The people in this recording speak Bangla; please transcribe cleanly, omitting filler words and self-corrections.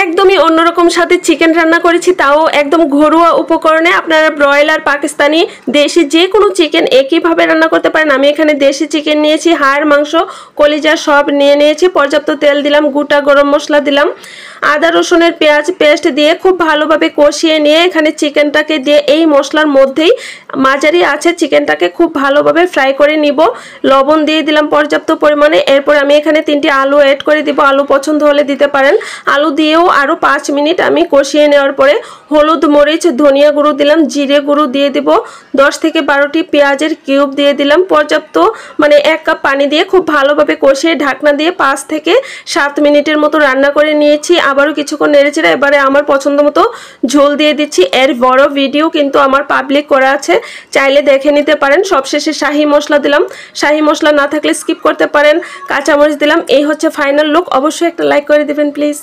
একদমই অন্যরকম স্বাদের চিকেন রান্না করেছি, তাও একদম ঘরোয়া উপকরণে। আপনারা ব্রয়লার, পাকিস্তানি, দেশি যে কোনো চিকেন একইভাবে রান্না করতে পারেন। আমি এখানে দেশি চিকেন নিয়েছি, হাড়, মাংস, কলিজা সব নিয়ে নিয়েছি। পর্যাপ্ত তেল দিলাম, গোটা গরম মশলা দিলাম, আদা রসুনের পেঁয়াজ পেস্ট দিয়ে খুব ভালোভাবে কষিয়ে নিয়ে এখানে চিকেনটাকে দিয়ে এই মশলার মধ্যেই মাঝারি আছে চিকেনটাকে খুব ভালোভাবে ফ্রাই করে নিব। লবণ দিয়ে দিলাম পর্যাপ্ত পরিমাণে। এরপর আমি এখানে 3টি আলু অ্যাড করে দিব, আলু পছন্দ হলে দিতে পারেন। আলু দিয়েও আরও 5 মিনিট আমি কষিয়ে নেওয়ার পরে হলুদ, মরিচ, ধনিয়া গুঁড়ো দিলাম, জিরে গুঁড়ো দিয়ে দিব, 10 থেকে 12টি পেঁয়াজের কিউব দিয়ে দিলাম। পর্যাপ্ত 1 কাপ পানি দিয়ে খুব ভালোভাবে কষিয়ে ঢাকনা দিয়ে 5 থেকে 7 মিনিটের মতো রান্না করে নিয়েছি। আবারও কিছুক্ষণ নেড়েচেড়ে এবারে আমার পছন্দ মতো ঝোল দিয়ে দিচ্ছি। এর বড় ভিডিও কিন্তু আমার পাবলিক করা আছে, চাইলে দেখে নিতে পারেন। সবশেষে শাহি মশলা দিলাম, শাহি মশলা না থাকলে স্কিপ করতে পারেন। কাঁচামরিচ দিলাম। এই হচ্ছে ফাইনাল লুক। অবশ্যই একটা লাইক করে দিবেন প্লিজ।